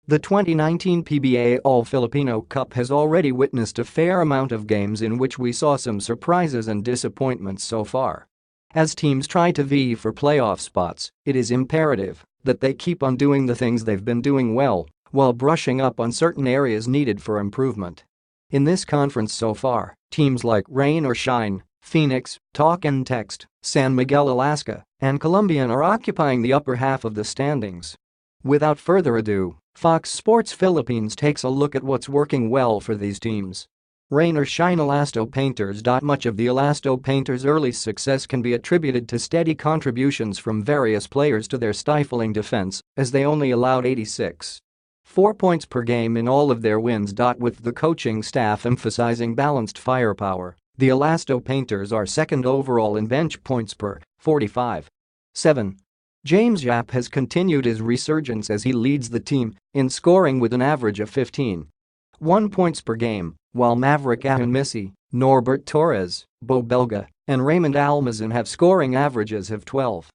The 2019 PBA All-Filipino Cup has already witnessed a fair amount of games in which we saw some surprises and disappointments so far. As teams try to vie for playoff spots, it is imperative that they keep on doing the things they've been doing well, while brushing up on certain areas needed for improvement. In this conference so far, teams like Rain or Shine, Phoenix, Talk and Text, San Miguel Alaska, and Columbian are occupying the upper half of the standings. Without further ado, Fox Sports Philippines takes a look at what's working well for these teams. Rain or Shine Elasto Painters. Much of the Elasto Painters' early success can be attributed to steady contributions from various players to their stifling defense, as they only allowed 86.4 points per game in all of their wins. With the coaching staff emphasizing balanced firepower, the Elasto Painters are second overall in bench points per 45.7. James Yap has continued his resurgence as he leads the team in scoring with an average of 15.1 points per game, while Maverick Ahanmisi, Norbert Torres, Beau Belga, and Raymond Almazan have scoring averages of 12.9,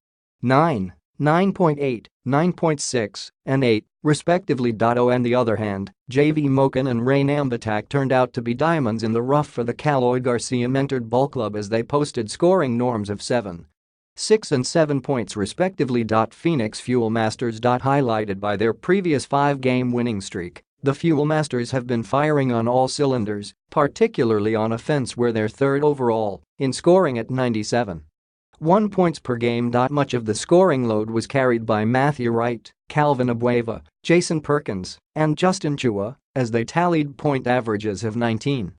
9.8, 9.6, and 8, respectively. On the other hand, JV Mocan and Rain Ambatak turned out to be diamonds in the rough for the Caloy Garcia-mentored ball club as they posted scoring norms of 7, 6 and 7 points respectively. Phoenix Fuel Masters. Highlighted by their previous 5-game winning streak, the Fuel Masters have been firing on all cylinders, particularly on offense where they're third overall in scoring at 97.1 points per game. Much of the scoring load was carried by Matthew Wright, Calvin Abueva, Jason Perkins, and Justin Chua, as they tallied point averages of 19.6,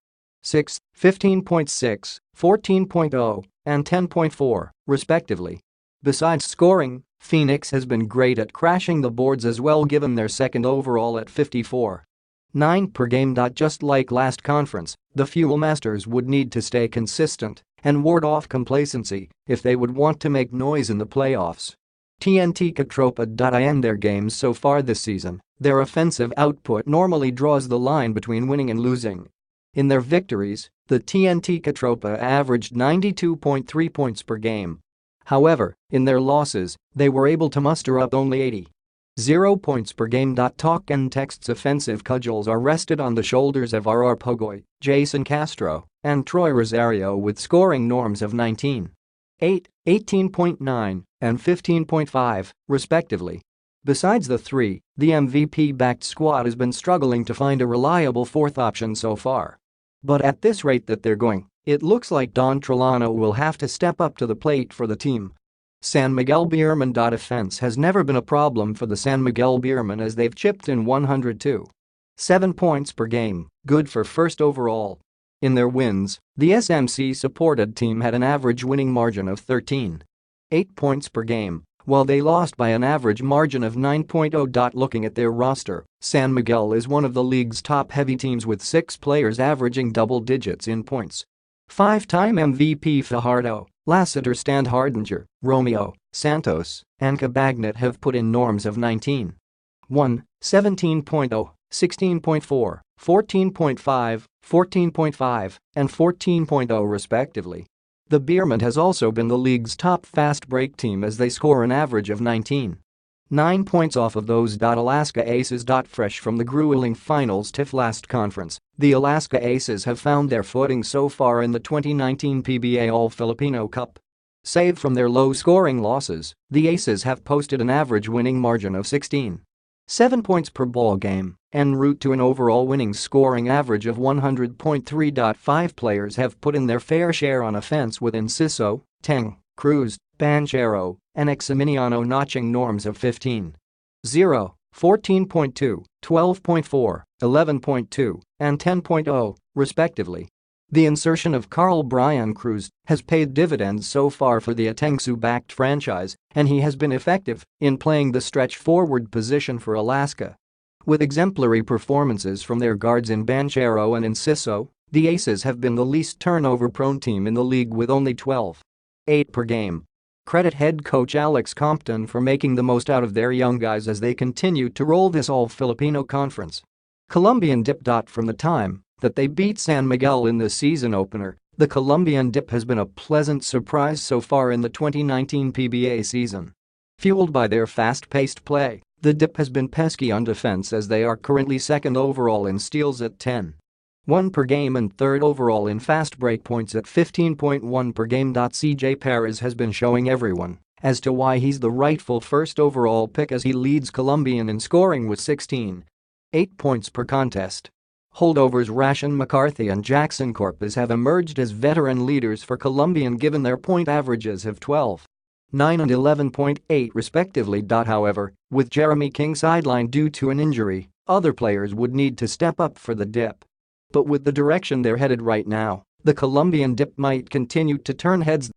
15.6, 14.0, and 10.4, respectively. Besides scoring, Phoenix has been great at crashing the boards as well, given their second overall at 54.9 per game. Just like last conference, the Fuel Masters would need to stay consistent and ward off complacency if they would want to make noise in the playoffs. TNT Catropa. In their games so far this season, their offensive output normally draws the line between winning and losing. In their victories, the TNT Catropa averaged 92.3 points per game. However, in their losses, they were able to muster up only 80.0 points per game. Talk and Text's offensive cudgels are rested on the shoulders of R.R. Pogoy, Jason Castro, and Troy Rosario with scoring norms of 19.8, 18.9, and 15.5, respectively. Besides the three, the MVP-backed squad has been struggling to find a reliable fourth option so far. But at this rate that they're going, it looks like Don Trolano will have to step up to the plate for the team. San Miguel Beermen. Offense has never been a problem for the San Miguel Beermen as they've chipped in 102.7 points per game, good for first overall. In their wins, the SMC-supported team had an average winning margin of 13.8 points per game, while they lost by an average margin of 9.0. Looking at their roster, San Miguel is one of the league's top-heavy teams with 6 players averaging double digits in points. 5-time MVP Fajardo, Lassiter Standhardinger, Romeo, Santos, and Cabagnat have put in norms of 19.1, 17.0, 16.4, 14.5, 14.5, and 14.0 respectively. The Beermen has also been the league's top fast break team as they score an average of 19.9 points off of those. Alaska Aces. Fresh from the grueling finals tiff last conference, the Alaska Aces have found their footing so far in the 2019 PBA All-Filipino Cup. Save from their low-scoring losses, the Aces have posted an average winning margin of 16.7 points per ball game en route to an overall winning scoring average of 100.3. 5 players have put in their fair share on offense with Enciso, Teng, Cruz, Banchero, and Eximiniano notching norms of 15.0, 14.2, 12.4, 11.2, and 10.0, respectively. The insertion of Carl Brian Cruz has paid dividends so far for the Atengsu-backed franchise, and he has been effective in playing the stretch forward position for Alaska. With exemplary performances from their guards in Banchero and Enciso, the Aces have been the least turnover-prone team in the league with only 12.8 per game. Credit head coach Alex Compton for making the most out of their young guys as they continue to roll this All-Filipino Conference. Columbian Dip. From the time that they beat San Miguel in the season opener, the Columbian Dip has been a pleasant surprise so far in the 2019 PBA season. Fueled by their fast-paced play, The Dip has been pesky on defense as they are currently second overall in steals at 10.1 per game and third overall in fast break points at 15.1 per game. CJ Perez has been showing everyone as to why he's the rightful first overall pick as he leads Columbian in scoring with 16.8 points per contest. Holdovers Rashan McCarthy and Jackson Corpus have emerged as veteran leaders for Columbian given their point averages of 12.9 and 11.8 respectively. However, with Jeremy King sidelined due to an injury, other players would need to step up for the Dip. But with the direction they're headed right now, the Columbian Dip might continue to turn heads.